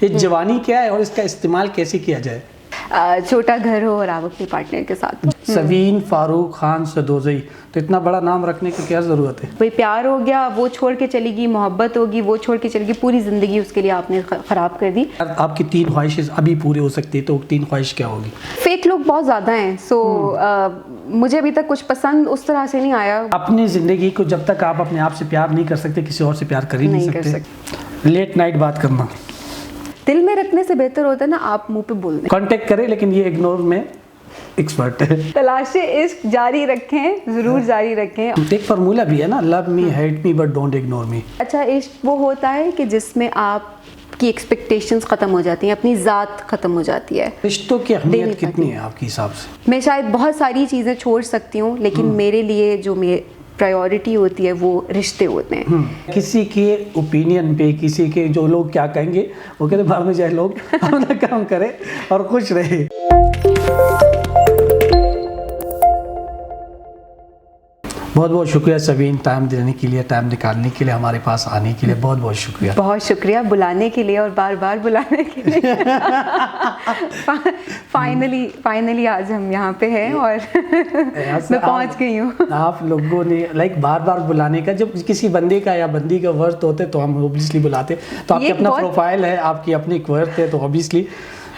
ये जवानी क्या है और इसका इस्तेमाल कैसे किया जाए? छोटा घर हो और आप अपने पार्टनर के साथ। सवीन फारूक खान सदोज़ई, तो इतना बड़ा नाम रखने की क्या ज़रूरत है? भाई प्यार हो गया, वो छोड़ के चलेगी, मोहब्बत होगी, वो छोड़ के चलेगी, पूरी ज़िंदगी उसके लिए आपने ख़राब कर दी। आपकी 3 ख्वाहिशें अभी पूरी हो सकती है, तो 3 ख्वाहिश क्या होगी? फेक लोग बहुत ज़्यादा हैं, सो मुझे अभी तक कुछ पसंद उस तरह से नहीं आया। अपनी ज़िंदगी को जब तक आप अपने आप से प्यार नहीं कर सकते, किसी और से प्यार कर ही नहीं सकते। लेट नाइट बात करना दिल में रखने से बेहतर होता है ना आप मुंह पे बोल दें। कांटेक्ट करें, लेकिन ये इग्नोर में एक्सपर्ट है। तलाशे इश्क जारी रखें, जरूर जारी रखें। एक फार्मूला भी है ना, love me hate me but don't ignore me. अच्छा, इश्क वो होता है कि जिसमें आप की एक्सपेक्टेशंस खत्म हो जाती हैं, अपनी ज़ात खत्म हो जाती है। रिश्तों की अहमियत कितनी है आपके हिसाब से? मैं शायद बहुत सारी चीज़ें छोड़ सकती हूँ, लेकिन मेरे लिए जो प्रायोरिटी होती है वो रिश्ते होते हैं। किसी के ओपिनियन पे, किसी के जो लोग क्या कहेंगे, वो कहते बाहर में जाए लोग अपना काम करें और खुश रहे। बहुत बहुत शुक्रिया सवीन, टाइम देने के लिए, टाइम निकालने के लिए, हमारे पास आने के लिए बहुत बहुत शुक्रिया। बहुत शुक्रिया बुलाने के लिए और बार बार बुलाने के लिए। फाइनली आज हम यहाँ पे हैं और मैं पहुँच गई हूँ। आप लोगों ने बार बार बुलाने का, जब किसी बंदे का या बंदी का वर्थ होते तो हम ऑब्वियसली बुलाते। तो आपकी अपना प्रोफाइल है, आपकी अपनी एक वर्थ है, तो ऑब्वियसली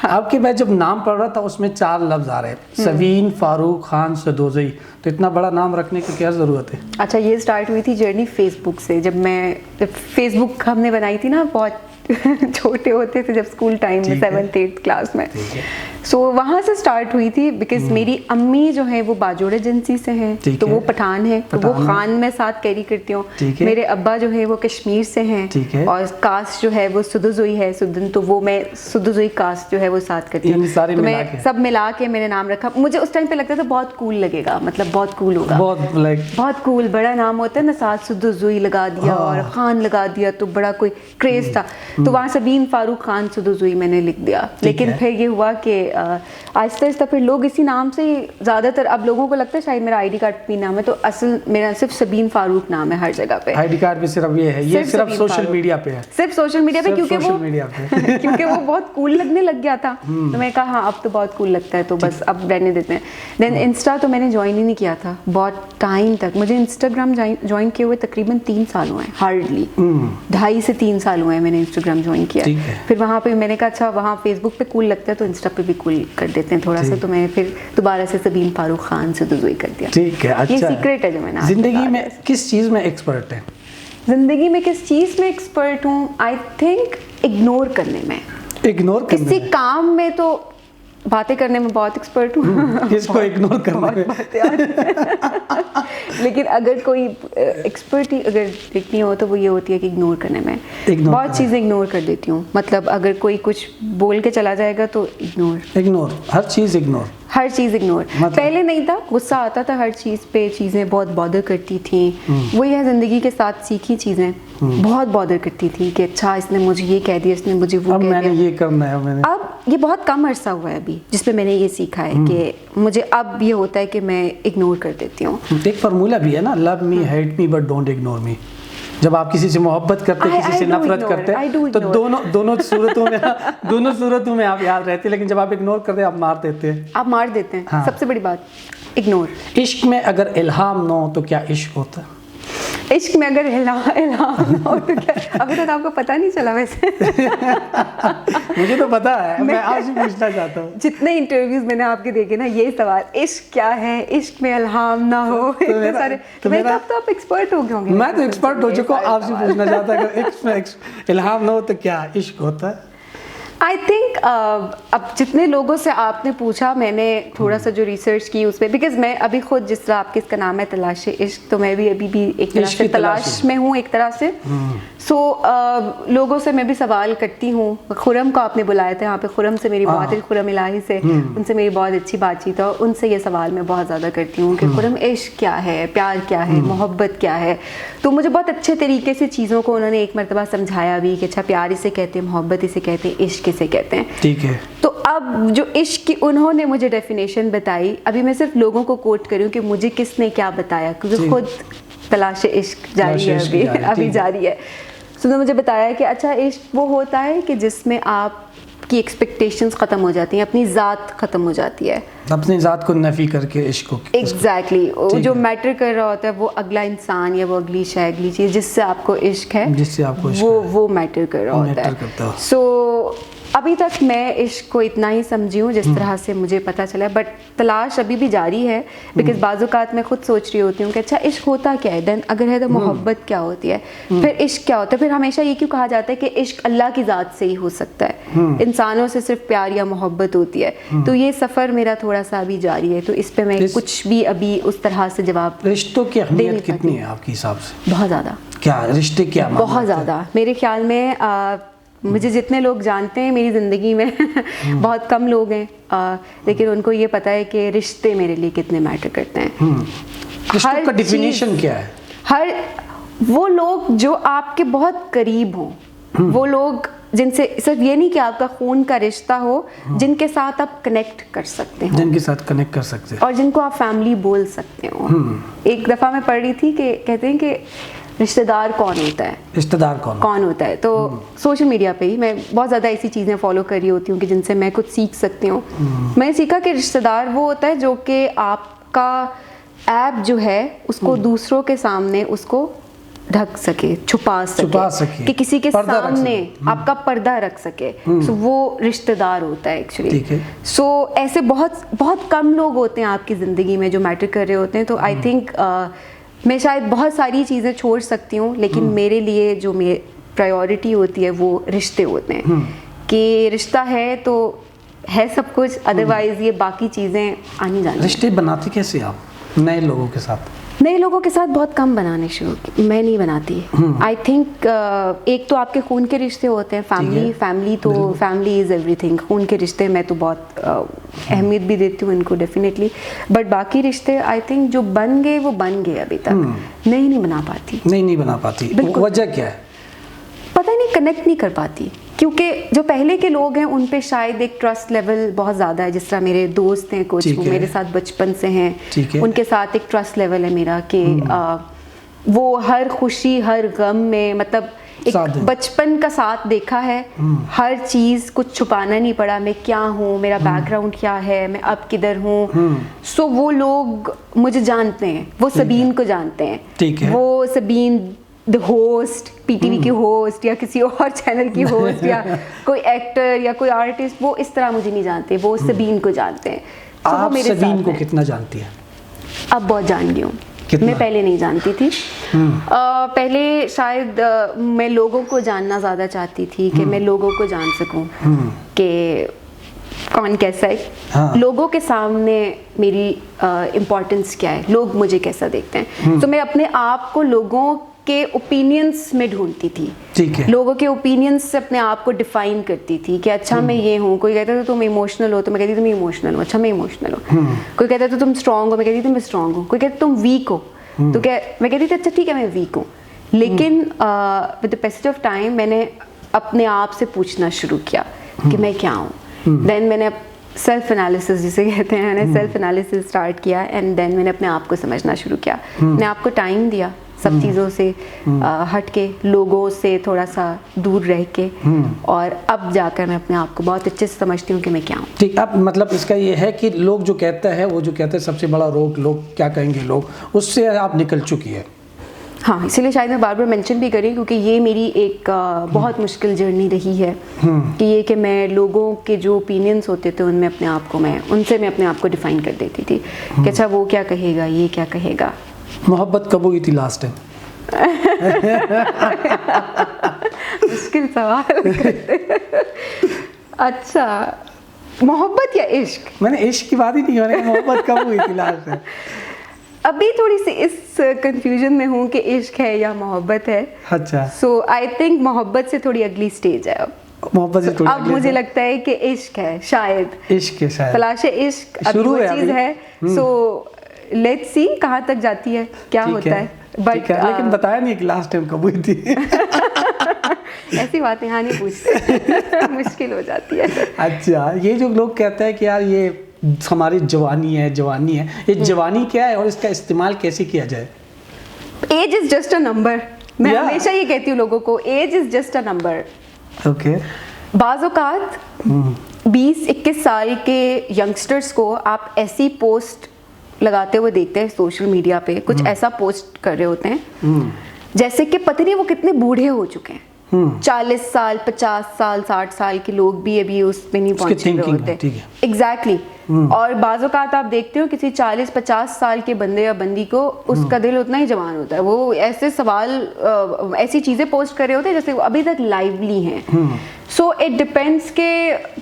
आपके मैं जब नाम पढ़ रहा था उसमें 4 लफ्ज़ आ रहे हैं, सवीन फारूक खान सदोज़ई, तो इतना बड़ा नाम रखने की क्या ज़रूरत है? अच्छा, ये स्टार्ट हुई थी जर्नी फेसबुक से। जब फेसबुक हमने बनाई थी ना, बहुत छोटे होते थे, जब स्कूल टाइम में 7th 8th क्लास में, सो वहाँ से स्टार्ट हुई थी। बिकॉज मेरी अम्मी जो है वो बाजोड़ एजेंसी से हैं, तो वो पठान है, तो वो खान में साथ कैरी करती हूँ। मेरे अब्बा जो है वो कश्मीर से हैं और कास्ट जो है वो सुदुज़ोई है, सुदन, तो वो मैं सुदुज़ोई कास्ट जो है वो साथ करती हूँ। तो मैं सब मिला के मैंने नाम रखा। मुझे उस टाइम पे लगता था बहुत कूल लगेगा, मतलब बहुत कूल होगा, बहुत कूल, बड़ा नाम होता है ना, साथ सुदुज़ोई लगा दिया और खान लगा दिया तो बड़ा कोई क्रेज था। तो वहाँ सवीन फारूक खान सदोज़ई मैंने लिख दिया। लेकिन फिर ये हुआ कि आहिस्ता आहिस्ता फिर लोग इसी नाम से ज़्यादातर, अब लोगों को लगता है शायद मेरा आईडी कार्ड भी नाम है, तो असल मेरा सिर्फ सवीन फारूक नाम है हर जगह पे। आईडी कार्ड भी सिर्फ ये है, ये सिर्फ सोशल मीडिया पे है, सिर्फ सोशल मीडिया पे, क्योंकि वो बहुत कूल लगने लग गया था। तो मैं कहा हाँ अब तो बहुत कूल लगता है, तो बस अब रहने देते हैं। देन इंस्टा तो मैंने ज्वाइन ही नहीं किया था बहुत टाइम तक। मुझे इंस्टाग्राम ज्वाइन किए हुए तकरीबन 3 साल हुए हैं, हार्डली 2.5 से 3 साल हुए हैं मैंने इंस्टाग्राम ज्वाइन किया। फिर वहाँ पे मैंने कहा अच्छा वहाँ फेसबुक पे कूल लगता है तो इंस्टा पे भी कूल कर देते हैं थोड़ा सा, तो मैं फिर दोबारा से सवीन फारूक खान सदोज़ई कर दिया। ठीक है, अच्छा, ये सीक्रेट है जो मैंने। जिंदगी में किस चीज़ में एक्सपर्ट है? जिंदगी में किस चीज़ में एक्सपर्ट हूँ? आई थिंक इग्नोर करने में। इग्नोर करने किसी काम में तो बातें करने में बहुत एक्सपर्ट हूँ। किसको इग्नोर करने में? लेकिन अगर कोई एक्सपर्टी अगर दिखनी हो तो वो ये होती है कि इग्नोर करने में। बहुत चीज़ें इग्नोर कर देती हूँ, मतलब अगर कोई कुछ बोल के चला जाएगा तो इग्नोर, हर चीज़ इग्नोर। पहले नहीं था, गुस्सा आता था हर चीज़ पे, चीज़ें बहुत बॉदर करती थी। वही है ज़िंदगी के साथ सीखी चीज़ें, बहुत बॉदर करती थी कि अच्छा इसने मुझे ये कह दिया, इसने मुझे वो कह दिया, मैंने ये करना है। अब ये बहुत कम अरसा हुआ है अभी जिसमें मैंने ये सीखा है कि मुझे अब ये होता है कि मैं इग्नोर कर देती हूँ। एक फार्मूला भी है ना, love me hate me but don't ignore me. जब आप किसी से मोहब्बत करते, किसी से नफरत करते हैं, तो दोनों सूरतों में आप याद रहते हैं, लेकिन जब आप इग्नोर करते हैं आप मार देते हैं। हाँ। सबसे बड़ी बात इग्नोर। इश्क में अगर इल्हाम न हो तो क्या इश्क होता है? इश्क में अगर इल्हाम न हो तो क्या? अभी तक आपको पता नहीं चला वैसे। मुझे तो पता है, मैं आज ही पूछना चाहता हूँ। जितने इंटरव्यूज मैंने आपके देखे ना, ये सवाल इश्क क्या है, इश्क में इल्हाम ना हो, इतने सारे, तो मैं तब तो आप एक्सपर्ट हो गए होंगे। मैं तो एक्सपर्ट हो चुका हूँ, आपसे पूछना चाहता हूँ अगर इश्क में इल्हाम ना हो तो क्या इश्क होता है? आई थिंक अब जितने लोगों से आपने पूछा, मैंने थोड़ा सा जो रिसर्च की उसमें, बिकॉज मैं अभी खुद, जिस तरह आपके इसका नाम है तलाशे इश्क, तो मैं भी अभी भी एक तरह से तलाश में हूँ एक तरह से। सो लोगों से मैं भी सवाल करती हूँ। खुरम को आपने बुलाया था यहाँ पे, खुरम से मेरी बहुत, खुरम इलाही से, उनसे मेरी बहुत अच्छी बातचीत है, और उनसे ये सवाल मैं बहुत ज़्यादा करती हूँ कि खुरम इश्क क्या है, प्यार क्या है, मोहब्बत क्या है। तो मुझे बहुत अच्छे तरीके से चीज़ों को उन्होंने एक मरतबा समझाया भी कि अच्छा प्यार इसे कहते हैं, मोहब्बत इसे कहते हैं, इश्क इसे कहते हैं। ठीक है। तो अब जो इश्क की उन्होंने मुझे डेफिनेशन बताई, अभी मैं सिर्फ लोगों को कोट करूँ कि मुझे किसने क्या बताया, क्योंकि खुद तलाश इश्क जारी है, अभी जारी है। सो उन्होंने मुझे बताया कि अच्छा इश्क वो होता है कि जिसमें आप की एक्सपेक्टेशंस ख़त्म हो जाती हैं, अपनी ज़ात ख़त्म हो जाती है, अपनी ज़ात को नफ़ी करके इश्क को एग्जैक्टली जो मैटर कर रहा होता है वो अगला इंसान या वो अगली शय, अगली चीज़ जिससे आपको इश्क है, जिससे आपको इश्क वो मैटर कर रहा होता है। सो अभी तक मैं इश्क को इतना ही समझी हूँ जिस तरह से मुझे पता चला, बट तलाश अभी भी जारी है, बिकॉज बाज़-औक़ात मैं खुद सोच रही होती हूँ कि अच्छा इश्क होता क्या है, देन अगर है तो मोहब्बत क्या होती है, फिर इश्क क्या होता है, फिर हमेशा ये क्यों कहा जाता है कि इश्क अल्लाह की ज़ात से ही हो सकता है, इंसानों से सिर्फ प्यार या मोहब्बत होती है। तो ये सफ़र मेरा थोड़ा सा अभी जारी है, तो इस पर मैं कुछ भी अभी उस तरह से जवाब। रिश्तों की अहमियत कितनी है आपके हिसाब से? बहुत ज़्यादा। क्या रिश्ते क्या बहुत ज़्यादा मेरे ख्याल में मुझे जितने लोग जानते हैं मेरी ज़िंदगी में बहुत कम लोग हैं, लेकिन उनको ये पता है कि रिश्ते मेरे लिए कितने मैटर करते हैं। रिश्तों का डिफिनेशन क्या है? हर वो लोग जो आपके बहुत करीब हों, वो लोग जिनसे सिर्फ ये नहीं कि आपका खून का रिश्ता हो, जिनके साथ आप कनेक्ट कर सकते हो, जिनके साथ कनेक्ट कर सकते हैं और जिनको आप फैमिली बोल सकते हो। एक दफ़ा मैं पढ़ रही थी कि कहते हैं कि रिश्तेदार कौन होता है, रिश्तेदार कौन होता है। तो सोशल मीडिया पे ही मैं बहुत ज़्यादा ऐसी चीज़ें फॉलो कर रही होती हूँ कि जिनसे मैं कुछ सीख सकती हूँ। मैंने सीखा कि रिश्तेदार वो होता है जो कि आपका ऐप जो है उसको दूसरों के सामने उसको ढक सके, छुपा सके कि किसी के सामने आपका पर्दा रख सके। सो वो रिश्तेदार होता है एक्चुअली। सो ऐसे बहुत बहुत कम लोग होते हैं आपकी ज़िंदगी में जो मैटर कर रहे होते हैं। तो आई थिंक मैं शायद बहुत सारी चीज़ें छोड़ सकती हूँ, लेकिन मेरे लिए जो मेरी प्रायोरिटी होती है वो रिश्ते होते हैं, कि रिश्ता है तो है सब कुछ, अदरवाइज ये बाकी चीज़ें आनी जानी। रिश्ते बनाते कैसे आप नए लोगों के साथ? नए लोगों के साथ बहुत कम बनाने शुरू की, मैं नहीं बनाती। आई थिंक एक तो आपके खून के रिश्ते होते हैं, फैमिली तो फैमिली इज़ एवरीथिंग। खून के रिश्ते मैं तो बहुत अहमियत भी देती हूँ इनको डेफिनेटली, बट बाकी रिश्ते आई थिंक जो बन गए वो बन गए, अभी तक नहीं बना पाती। नहीं बना पाती, वजह क्या है? पता नहीं, कनेक्ट नहीं कर पाती, क्योंकि जो पहले के लोग हैं उन पे शायद एक ट्रस्ट लेवल बहुत ज़्यादा है। जिस तरह मेरे दोस्त हैं कुछ, वो मेरे साथ बचपन से हैं, उनके साथ एक ट्रस्ट लेवल है मेरा कि वो हर खुशी हर गम में, मतलब एक बचपन का साथ देखा है, हर चीज़, कुछ छुपाना नहीं पड़ा, मैं क्या हूँ, मेरा बैकग्राउंड क्या है, मैं अब किधर हूँ। सो वो लोग मुझे जानते हैं, वो सबीन को जानते हैं, वो सबीन द होस्ट, पीटीवी की होस्ट या किसी और चैनल की होस्ट या कोई एक्टर या कोई आर्टिस्ट, वो इस तरह मुझे नहीं जानते, वो सबीन को जानते हैं। आप सबीन को कितना जानती हैं? अब बहुत जान गई हूँ, मैं पहले नहीं जानती थी। पहले शायद मैं लोगों को जानना ज़्यादा चाहती थी, कि मैं लोगों को जान सकूं कि कौन कैसा है, लोगों के सामने मेरी इम्पोर्टेंस क्या है, लोग मुझे कैसा देखते हैं। तो मैं अपने आप को लोगों के ओपिनियंस में ढूंढती थी, ठीक है, लोगों के ओपिनियंस से अपने आप को डिफाइन करती थी कि अच्छा मैं ये हूँ। कोई कहता था तुम इमोशनल हो, तो मैं कहती तुम इमोशनल हो, अच्छा मैं इमोशनल हूँ। कोई कहता था तुम स्ट्रांग हो, मैं कहती थी मैं स्ट्रांग हूँ। कोई कहता तुम वीक हो, तो क्या मैं कहती थी अच्छा ठीक है मैं वीक हूँ। लेकिन with the passage of time मैंने अपने आप से पूछना शुरू किया कि मैं क्या हूँ। देन मैंने सेल्फ एनालिसिस जिसे कहते हैं, मैंने सेल्फ एनालिसिस स्टार्ट किया, एंड देन मैंने अपने आप को समझना शुरू किया। मैंने आपको टाइम दिया सब चीज़ों से हट के, लोगों से थोड़ा सा दूर रह के, और अब जाकर मैं अपने आप को बहुत अच्छे से समझती हूँ कि मैं क्या हूँ। ठीक, अब मतलब इसका ये है कि लोग जो कहते हैं, वो जो कहते हैं सबसे बड़ा रोग लोग क्या कहेंगे लोग, उससे आप निकल चुकी है। हाँ, इसीलिए शायद मैं बार बार मेंशन भी करी, क्योंकि ये मेरी एक बहुत मुश्किल जर्नी रही है कि ये कि मैं लोगों के जो ओपिनियंस होते थे उनमें अपने आप को उनसे मैं अपने आप को डिफाइन कर देती थी कि अच्छा वो क्या कहेगा, ये क्या कहेगा। मोहब्बत कब हुई थी लास्ट टाइम? मुश्किल सवाल करते। अच्छा, मोहब्बत या इश्क? मैंने इश्क की बात ही नहीं, मैंने मोहब्बत कब हुई थी लास्ट टाइम। अभी थोड़ी सी इस कंफ्यूजन में हूँ कि इश्क है या मोहब्बत है। अच्छा, सो आई थिंक मोहब्बत से थोड़ी अगली स्टेज है अब। मोहब्बत से थोड़ी अब मुझे लगता है कि इश्क है, शायद इश्क है, शायद तलाश इश्क अभी वो चीज़ है। सो लेट्स सी कहाँ तक जाती है, क्या होता है। बट लेकिन बताया नहीं कि लास्ट टाइम कब हुई थी। ऐसी बातें यहाँ नहीं पूछते, मुश्किल हो जाती है। अच्छा, ये जो लोग कहते हैं कि यार ये हमारी जवानी है, जवानी है, ये जवानी क्या है और इसका इस्तेमाल कैसे किया जाए? Age is just a number. मैं हमेशा ये कहती हूँ लोगों को, age is just a number. Okay. बाज़ औक़ात 20-21 साल के यंगस्टर्स को आप ऐसी पोस्ट लगाते हुए देखते हैं सोशल मीडिया पे, कुछ ऐसा पोस्ट कर रहे होते हैं जैसे कि पता नहीं वो कितने बूढ़े हो चुके हैं। 40 साल, 50 साल, 60 साल के लोग भी अभी उसमें नहीं पहुंच रहे होते। एग्जैक्टली। और बाज़ औक़ात आप देखते हो किसी 40-50 साल के बंदे या बंदी को उसका दिल उतना ही जवान होता है, वो ऐसे सवाल ऐसी चीज़ें पोस्ट कर रहे होते हैं जैसे वो अभी तक लाइवली हैं। सो इट डिपेंड्स के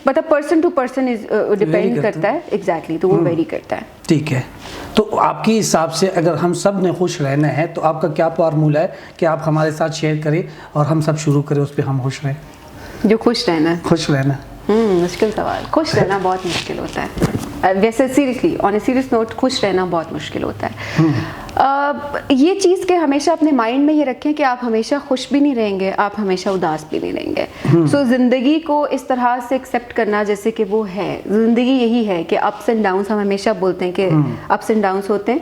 मतलब person to person is depend करता है। एग्जैक्टली। तो वो वेरी करता है। ठीक है। तो आपके हिसाब से अगर हम सब ने खुश रहना है तो आपका क्या फॉर्मूला है कि आप हमारे साथ शेयर करें और हम सब शुरू करें उस पर हम खुश रहें? जो खुश रहना है। खुश रहना मुश्किल सवाल। खुश रहना बहुत मुश्किल होता है वैसे, seriously on a serious note, खुश रहना बहुत मुश्किल होता है। ये चीज़ के हमेशा अपने माइंड में ये रखें कि आप हमेशा खुश भी नहीं रहेंगे, आप हमेशा उदास भी नहीं रहेंगे। सो ज़िंदगी को इस तरह से एक्सेप्ट करना जैसे कि वो है, ज़िंदगी यही है कि अप्स एंड डाउन्स, हम हमेशा बोलते हैं कि अप्स एंड डाउन्स होते हैं।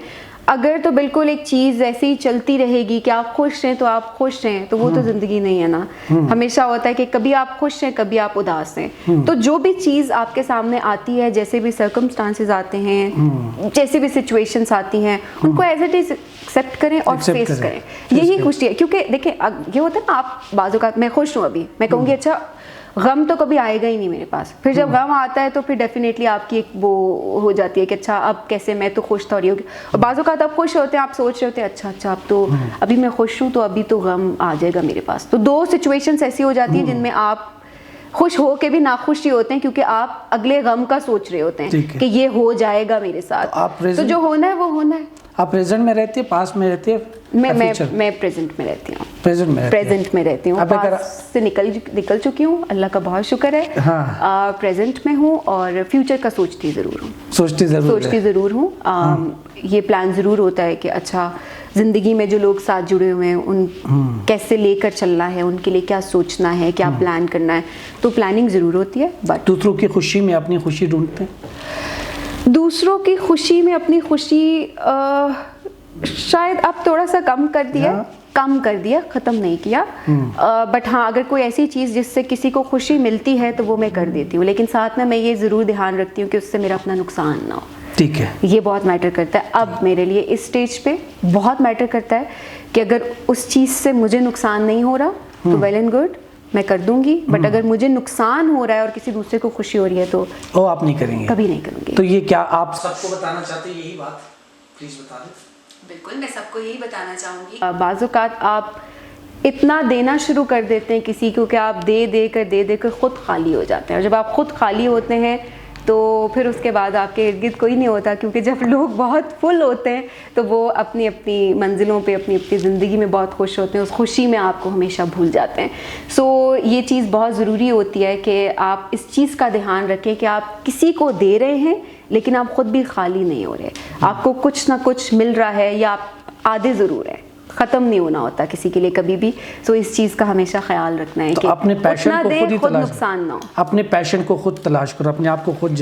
अगर तो बिल्कुल एक चीज़ ऐसे ही चलती रहेगी कि आप खुश हैं तो आप खुश हैं, तो वो तो ज़िंदगी नहीं है ना। हमेशा होता है कि कभी आप खुश हैं, कभी आप उदास हैं। तो जो भी चीज़ आपके सामने आती है, जैसे भी सर्कमस्टांसेस आते हैं, जैसे भी सिचुएशंस आती हैं, उनको एज इट इज एक्सेप्ट करें और फेस करें। यही खुशी है। क्योंकि देखिए ये होता है ना, आप बाज़ औक़ात मैं खुश हूँ अभी, मैं कहूँगी अच्छा गम तो कभी आएगा ही नहीं मेरे पास। फिर जब गम आता है तो फिर डेफिनेटली आपकी एक वो हो जाती है कि अच्छा अब कैसे, मैं तो खुश था और ये हो गया। और बाज़ औक़ात आप खुश होते हैं, आप सोच रहे होते हैं अच्छा अब तो अभी मैं खुश हूँ तो अभी तो गम आ जाएगा मेरे पास। तो 2 सिचुएशंस ऐसी हो जाती हैं जिनमें आप खुश हो के भी नाखुश ही होते हैं क्योंकि आप अगले गम का सोच रहे होते हैं कि ये हो जाएगा मेरे साथ। तो जो होना है वो होना है। आप प्रेजेंट में रहती है, पास में रहती है? मैं प्रेजेंट में रहती हूँ। प्रेजेंट में रहती हूँ। पास से निकल चुकी हूँ, अल्लाह का बहुत शुक्र है। हाँ। प्रेजेंट में हूँ और फ्यूचर का सोचती ज़रूर हूँ। ये प्लान ज़रूर होता है कि अच्छा ज़िंदगी में जो लोग साथ जुड़े हुए हैं उन कैसे लेकर चलना है, उनके लिए क्या सोचना है, क्या प्लान करना है। तो प्लानिंग ज़रूर होती है। बट दूसरों की खुशी में अपनी खुशी ढूंढते हैं? दूसरों की खुशी में अपनी खुशी शायद अब थोड़ा सा कम कर दिया, ख़त्म नहीं किया। बट हाँ, अगर कोई ऐसी चीज़ जिससे किसी को खुशी मिलती है तो वो मैं कर देती हूँ, लेकिन साथ में मैं ये ज़रूर ध्यान रखती हूँ कि उससे मेरा अपना नुकसान ना हो। ठीक है। ये बहुत मैटर करता है। अब मेरे लिए इस स्टेज पे बहुत मैटर करता है कि अगर उस चीज़ से मुझे नुकसान नहीं हो रहा तो वेल एंड गुड, मैं कर दूंगी। बट अगर मुझे नुकसान हो रहा है और किसी दूसरे को खुशी हो रही है तो वो आप नहीं करेंगे? कभी नहीं करूँगी। तो ये क्या आप सबको बताना चाहते हैं यही बात? प्लीज़ बता दें। बिल्कुल, मैं सबको यही बताना चाहूँगी। बाज़ औक़ात आप इतना देना शुरू कर देते हैं किसी को कि आप दे कर खुद खाली हो जाते हैं। और जब आप खुद खाली होते हैं तो फिर उसके बाद आपके इर्द गिर्द कोई नहीं होता, क्योंकि जब लोग बहुत फुल होते हैं तो वो अपनी अपनी मंजिलों पे, अपनी अपनी ज़िंदगी में बहुत खुश होते हैं, उस खुशी में आपको हमेशा भूल जाते हैं। सो ये चीज़ बहुत ज़रूरी होती है कि आप इस चीज़ का ध्यान रखें कि आप किसी को दे रहे हैं लेकिन आप ख़ुद भी खाली नहीं हो रहे। आपको कुछ ना कुछ मिल रहा है या आप आधे ज़रूर है, ख़त्म नहीं होना होता किसी के लिए कभी भी। सो इस चीज़ का हमेशा ख्याल रखना है कि अपने पैशन को खुद ही तलाश, नुकसान ना हो। अपने पैशन को खुद तलाश करो, अपने आप को खुद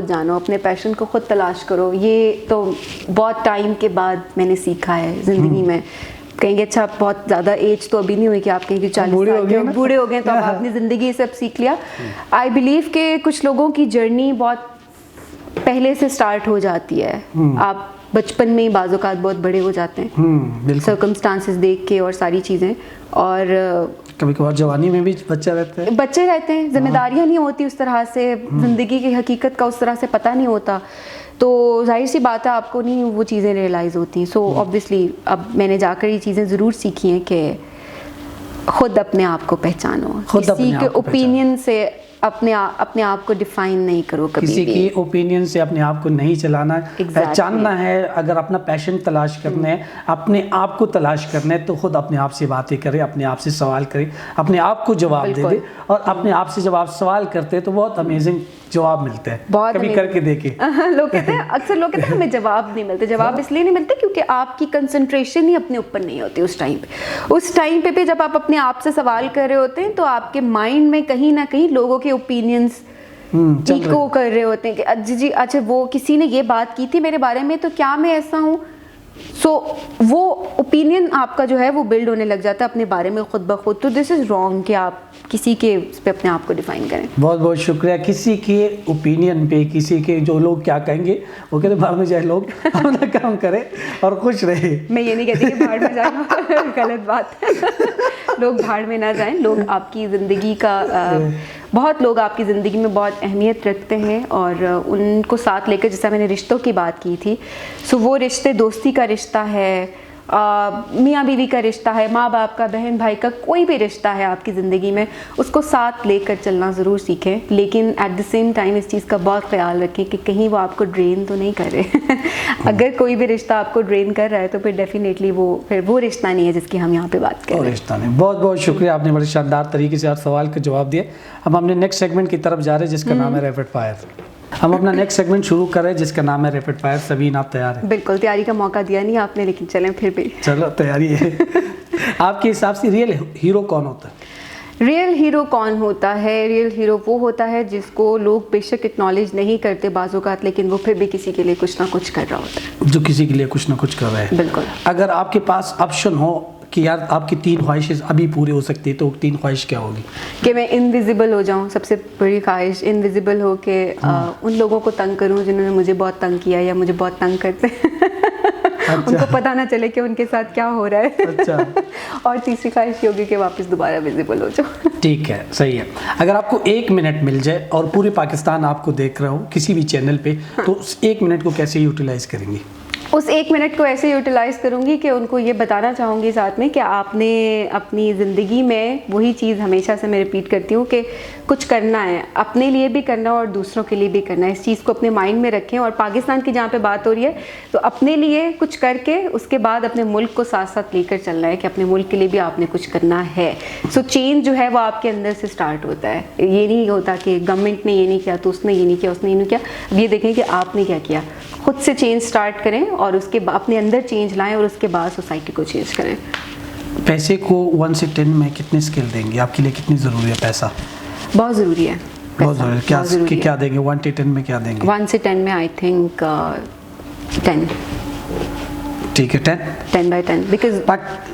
जानो, अपने पैशन को खुद तलाश करो। ये तो बहुत टाइम के बाद मैंने सीखा है ज़िंदगी में। कहेंगे अच्छा बहुत ज़्यादा एज तो अभी नहीं हुई कि आप कहेंगे 40 साल के बूढ़े हो गए तो आप अपनी ज़िंदगी सब सीख लिया। आई बिलीव कि कुछ लोगों की जर्नी बहुत पहले से स्टार्ट हो जाती है। आप बचपन में ही बाज़ औक़ात बहुत बड़े हो जाते हैं सर्कमस्टांसेस देख के और सारी चीज़ें, और कभी कभार जवानी में भी बच्चे रहते हैं। जिम्मेदारियाँ नहीं होती उस तरह से, ज़िंदगी की हकीकत का उस तरह से पता नहीं होता, तो जाहिर सी बात है आपको नहीं वो चीज़ें रियलाइज़ होती। सो ऑब्वियसली अब मैंने जाकर ये चीज़ें ज़रूर सीखी हैं कि खुद अपने आप को पहचानो, किसी के ओपिनियन से अपने आप को डिफाइन नहीं करो कभी किसी की ओपिनियन से अपने आप को नहीं चलाना। पहचानना है, अगर अपना पैशन तलाश करना है, अपने आप को तलाश करना है तो खुद अपने आप से बातें करें, अपने आप से सवाल करें, अपने आप को जवाब दे दे। और अपने आप से जब आप सवाल करते हैं तो बहुत अमेजिंग जवाब मिलते हैं। कभी करके देखे। लोग कहते हैं, अक्सर लोग कहते हैं हमें जवाब नहीं मिलते। जवाब इसलिए नहीं मिलते क्योंकि आपकी कंसंट्रेशन ही अपने ऊपर नहीं होती उस टाइम पे भी जब आप अपने आप से सवाल कर रहे होते हैं तो आपके माइंड में कहीं ना कहीं लोगों के ओपिनियंस इको कर रहे होते हैं कि जी अच्छा वो किसी ने ये बात की थी मेरे बारे में तो क्या मैं ऐसा हूँ, सो वो ओपिनियन आपका जो है वो बिल्ड होने लग जाता है अपने बारे में खुद ब खुद। तो दिस इज़ रॉन्ग कि आप किसी के उस पे अपने आप को डिफाइन करें। बहुत बहुत शुक्रिया। किसी के ओपिनियन पे, किसी के जो लोग क्या कहेंगे वो कहते भाड़ में जाए, लोग अपना काम करें और खुश रहे। मैं ये नहीं कहती कि भाड़ में जाए, गलत बात है। लोग भाड़ में ना जाएं। लोग आपकी ज़िंदगी का बहुत लोग आपकी ज़िंदगी में बहुत अहमियत रखते हैं और उनको साथ लेकर, जैसा मैंने रिश्तों की बात की थी, सो वो रिश्ते दोस्ती का रिश्ता है, मियाँ बीवी का रिश्ता है, माँ बाप का, बहन भाई का, कोई भी रिश्ता है आपकी ज़िंदगी में, उसको साथ लेकर चलना ज़रूर सीखें। लेकिन एट द सेम टाइम इस चीज़ का बहुत ख्याल रखें कि कहीं वो आपको ड्रेन तो नहीं कर रहे। अगर कोई भी रिश्ता आपको ड्रेन कर रहा है तो फिर डेफिनेटली वो रिश्ता नहीं है जिसकी हम यहाँ पे बात कर रहे हैं। रिश्ता नहीं। बहुत बहुत शुक्रिया, आपने बड़े शानदार तरीके से हर सवाल का जवाब दिए। हम अपने नेक्स्ट सेगमेंट की तरफ जा रहे हैं जिसका नाम है रैपिड फायर। हम अपना नेक्स्ट सेगमेंट शुरू कर रहे हैं जिसका नाम है रैपिड फायर। सबीन, आप तैयार हैं? बिल्कुल, तैयारी का मौका दिया नहीं आपने, लेकिन चलें फिर भी। चलो, तैयारी है। आपके हिसाब से रियल हीरो कौन होता है? रियल हीरो कौन होता है? रियल हीरो वो होता है जिसको लोग बेशक एक्नॉलेज नहीं करते बाज़-औक़ात, लेकिन वो फिर भी किसी के लिए कुछ ना कुछ कर रहा होता है। जो किसी के लिए कुछ ना कुछ कर रहा है। बिल्कुल। अगर आपके पास ऑप्शन हो कि यार आपकी 3 ख्वाहिशें अभी पूरी हो सकती है, तो 3 ख्वाहिश क्या होगी? कि मैं इनविजिबल हो जाऊं, सबसे बड़ी ख्वाहिश इनविजिबल हो के उन लोगों को तंग करूं जिन्होंने मुझे बहुत तंग किया या मुझे बहुत तंग करते हैं। अच्छा। उनको पता ना चले कि उनके साथ क्या हो रहा है। अच्छा। और तीसरी ख्वाहिश ये होगी कि वापस दोबारा विजिबल हो जाओ। ठीक है, सही है। अगर आपको 1 मिनट मिल जाए और पूरे पाकिस्तान आपको देख रहा हो किसी भी चैनल पे, तो उस 1 मिनट को कैसे यूटिलाइज करेंगी? उस 1 मिनट को ऐसे यूटिलाइज़ करूँगी कि उनको ये बताना चाहूँगी साथ में कि आपने अपनी ज़िंदगी में वही चीज़ हमेशा से मैं रिपीट करती हूँ कि कुछ करना है, अपने लिए भी करना और दूसरों के लिए भी करना है। इस चीज़ को अपने माइंड में रखें। और पाकिस्तान की जहाँ पे बात हो रही है, तो अपने लिए कुछ करके उसके बाद अपने मुल्क को साथ साथ लेकर चलना है कि अपने मुल्क के लिए भी आपने कुछ करना है। सो चेंज जो है वो आपके अंदर से स्टार्ट होता है। ये नहीं होता कि गवर्नमेंट ने ये नहीं किया तो उसने ये नहीं किया, उसने ये नहीं किया। अब ये देखें कि आपने क्या किया। खुद से चेंज स्टार्ट करें और उसके अपने अंदर चेंज लाएं और उसके बाद सोसाइटी को चेंज करें। पैसे को 1 से 10 में कितने स्केल देंगे? आपके लिए कितनी ज़रूरी है पैसा? बहुत ज़रूरी है। बहुत ज़रूरी है। क्या देंगे 1 से 10 में? क्या देंगे 1 से 10 में? I think 10। ठीक है, 10/10 बिकॉज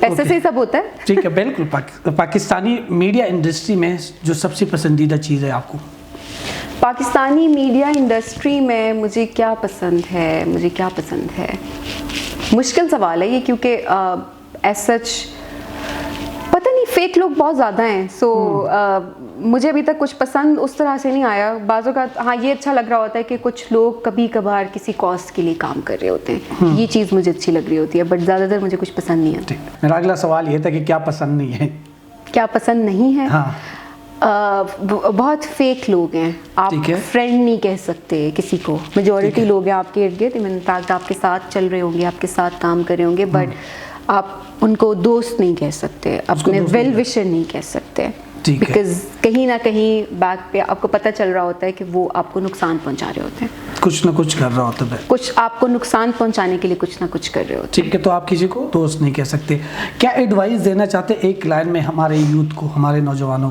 पैसे से सब होता है। ठीक है, बिल्कुल। पाकिस्तानी मीडिया इंडस्ट्री में जो सबसे पसंदीदा चीज़ है आपको? पाकिस्तानी मीडिया इंडस्ट्री में मुझे क्या पसंद है, मुश्किल सवाल है ये, क्योंकि एज सच पता नहीं, फेक लोग बहुत ज़्यादा हैं। सो मुझे अभी तक कुछ पसंद उस तरह से नहीं आया। बाज़ों का हाँ ये अच्छा लग रहा होता है कि कुछ लोग कभी कभार किसी कॉस्ट के लिए काम कर रहे होते हैं, ये चीज़ मुझे अच्छी लग रही होती है, बट ज़्यादातर मुझे कुछ पसंद नहीं है। मेरा अगला सवाल ये था कि क्या पसंद नहीं है? क्या पसंद नहीं है? हाँ। बहुत फेक लोग हैं, आप फ्रेंड नहीं कह सकते किसी को। मेजॉरिटी लोग हैं आपके इर्द गिर्द, इनफैक्ट आपके साथ चल रहे होंगे, आपके साथ काम कर रहे होंगे, बट आप उनको दोस्त नहीं कह सकते, अपने वेल विशर नहीं कह सकते, बिकॉज कहीं ना कहीं बैक पे आपको पता चल रहा होता है कि वो आपको नुकसान पहुंचा रहे होते हैं, कुछ ना कुछ कर रहा होता है, कुछ आपको नुकसान पहुंचाने के लिए कुछ ना कुछ कर रहे होते हैं। ठीक है, तो आप किसी को दोस्त नहीं कह सकते। क्या एडवाइस देना चाहते एक लाइन में हमारे यूथ को, हमारे नौजवानों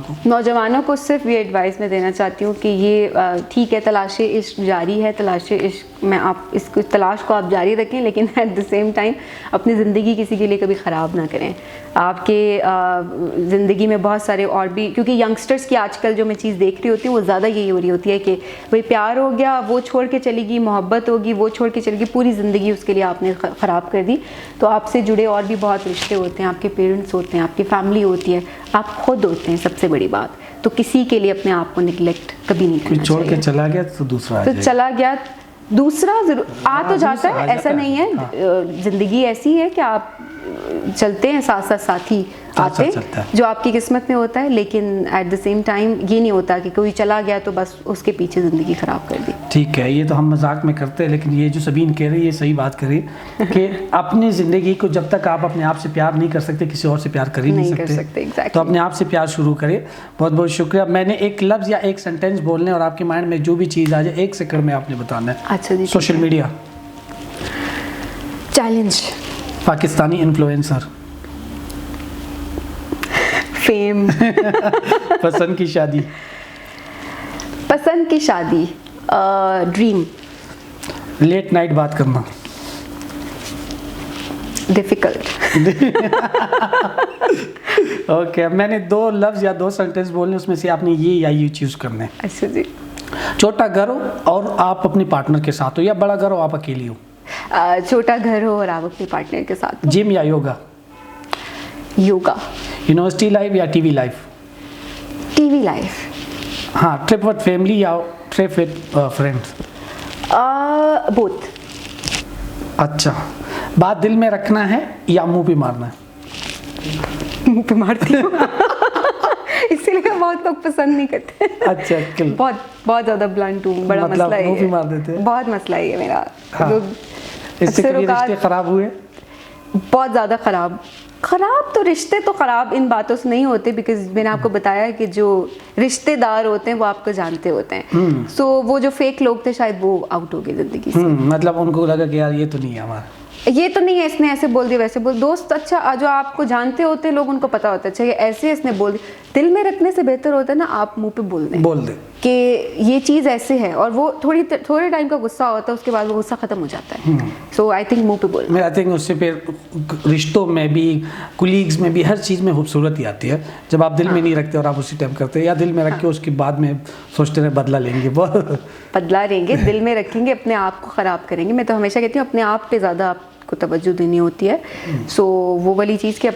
को? सिर्फ ये एडवाइस मैं देना चाहती हूँ कि ये ठीक है, तलाशे इश्क जारी है, तलाशे इश्क में आप इसको तलाश को आप जारी रखें, लेकिन एट द सेम टाइम अपनी ज़िंदगी किसी के लिए कभी ख़राब ना करें। आपके ज़िंदगी में बहुत सारे और भी, क्योंकि यंगस्टर्स की आजकल जो मैं चीज़ देख रही होती हूँ वो ज़्यादा यही हो रही होती है कि भाई प्यार हो गया वो छोड़ के चलेगी, मोहब्बत होगी वो छोड़ के चलेगी, पूरी ज़िंदगी उसके लिए आपने ख़राब कर दी। तो आपसे जुड़े और भी बहुत रिश्ते होते हैं, आपके पेरेंट्स होते हैं, आपकी फैमिली होती है, आप खुद होते हैं, सबसे बड़ी बात। तो किसी के लिए अपने आप को निगलेक्ट कभी नहीं करना चाहिए। छोड़ के चला गया तो दूसरा चला गया, दूसरा जरूर आ तो जाता है, ऐसा नहीं है। ज़िंदगी ऐसी है कि आप चलते हैं साथ साथ, साथी आते हैं जो आपकी किस्मत में होता है, लेकिन एट द सेम टाइम ये नहीं होता कि कोई चला गया तो बस उसके पीछे ज़िंदगी ख़राब कर दी। ठीक है, ये तो हम मजाक में करते हैं, लेकिन ये जो सबीन कह रही है ये सही बात करी कि अपनी ज़िंदगी को जब तक आप अपने आप से प्यार नहीं कर सकते, किसी और से प्यार कर ही नहीं सकते। exactly. तो अपने आप से प्यार शुरू करें। बहुत बहुत शुक्रिया। मैंने एक लफ्ज़ या एक सेंटेंस बोलने और आपके माइंड में जो भी चीज़ आ जाए 1 सेकंड में आपने बताना है। अच्छा जी। Social media challenge, Pakistani influencer, fame, पसंद की शादी, ड्रीम, लेट नाइट बात करना, डिफिकल्ट। ओके, मैंने 2 लफ्ज या 2 सेंटेंस बोलने, उसमें से आपने ये या ये चूज करना है। अच्छा जी। छोटा घर हो और आप अपने पार्टनर के साथ हो, या बड़ा घर हो आप अकेली हो? छोटा घर हो और आप अपने पार्टनर के साथ। जिम या योगा? योगा। यूनिवर्सिटी लाइफ या टीवी लाइफ? TV life. हाँ, ट्रिप विद फैमिली या ट्रिप विद फ्रेंड्स? बोथ। अच्छा, बात दिल में रखना है या मुंह पे मारना है? मुंह पे मारती हूँ। इसीलिए बहुत लोग पसंद नहीं करते। अच्छा, बहुत ज्यादा ब्लंट हूँ, बड़ा मतलब मसला है मुंह पे ये। मार देते हैं? बहुत मसला है ये मेरा। हाँ। लोग इससे अक्सर कभी रिश्ते खराब हुए? बहुत ज़्यादा खराब तो रिश्ते तो खराब इन बातों से नहीं होते, बिकॉज मैंने आपको बताया कि जो रिश्तेदार होते हैं वो आपको जानते होते हैं। सो वो जो फेक लोग थे शायद वो आउट हो गए जिंदगी से। मतलब उनको लगा कि यार ये तो नहीं है हमारा, ये तो नहीं है, इसने ऐसे बोल दिया वैसे बोल। दोस्त अच्छा जो आपको जानते होते हैं लोग, उनको पता होता है अच्छा ये ऐसे इसने बोल दिया। दिल में रखने से बेहतर होता है ना आप मुंह पे बोल दें कि ये चीज़ ऐसे है, और वो थोड़े टाइम का गुस्सा होता है, उसके बाद वो गुस्सा खत्म हो जाता है। सो आई थिंक मुंह पे बोल। मैं आई थिंक उससे फिर रिश्तों में भी, कुलीग्स में भी, हर चीज़ में खूबसूरती आती है जब आप दिल में नहीं रखते और आप उसी टाइम करते हैं, या दिल में रख के उसके बाद में सोचते रहे बदला लेंगे। बदला लेंगे, दिल में रखेंगे, अपने आप को ख़राब करेंगे। मैं तो हमेशा कहती हूँ अपने आप पे ज़्यादा को तवज्जो देनी होती है। सो वो वाली चीज़ कि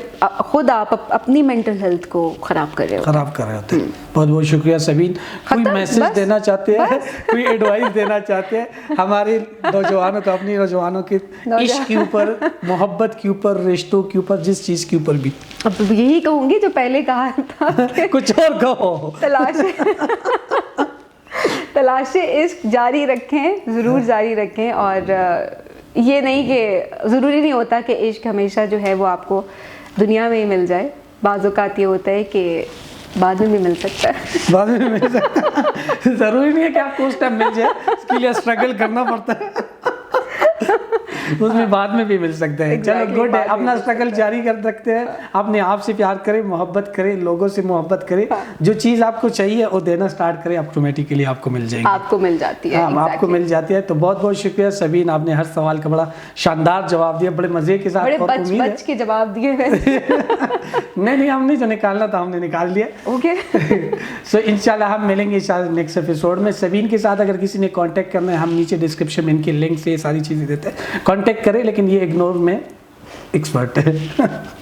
खुद आप अपनी मेंटल हेल्थ को ख़राब कर रहे होते हैं। बहुत बहुत शुक्रिया सबीन। कोई मैसेज देना चाहते हैं, कोई एडवाइस देना चाहते हैं हमारे नौजवानों को, अपनी नौजवानों के इश्क के ऊपर, मोहब्बत के ऊपर, रिश्तों के ऊपर, जिस चीज़ के ऊपर भी? अब यही कहूँगी जो पहले कहा था। कुछ और कहो। तलाशे इश्क जारी रखें, ज़रूर जारी रखें। और ये नहीं कि ज़रूरी नहीं होता कि इश्क हमेशा जो है वो आपको दुनिया में ही मिल जाए। बाज़ औक़ात ये होता है कि बाद में भी मिल सकता है। बाद में मिल सकता है, ज़रूरी नहीं है कि आपको उस टाइम मिल जाए, उसके लिए स्ट्रगल करना पड़ता है। उसमें बाद में भी मिल सकता है। चलो गुड है, अपना स्ट्रगल जारी कर सकते हैं। अपने आप से प्यार करें, मोहब्बत करें, लोगों से मोहब्बत करें। जो चीज़ आपको चाहिए वो देना स्टार्ट करें, ऑटोमेटिकली आपको मिल जाएगी, आपको मिल जाती है। हाँ, आपको मिल जाती है। तो बहुत बहुत शुक्रिया सबीन, आपने हर सवाल का बड़ा शानदार जवाब दिया, बड़े मज़े के साथ, बड़े बच के जवाब दिए। नहीं हमने जो निकालना था हमने निकाल लिया। ओके। सो इंशाल्लाह हम मिलेंगे नेक्स्ट एपिसोड में सबीन के साथ। अगर किसी ने कांटेक्ट करना है, हम नीचे डिस्क्रिप्शन में इनके लिंक से सारी चीज़ें देते हैं, कांटेक्ट करें। लेकिन ये इग्नोर में एक्सपर्ट है।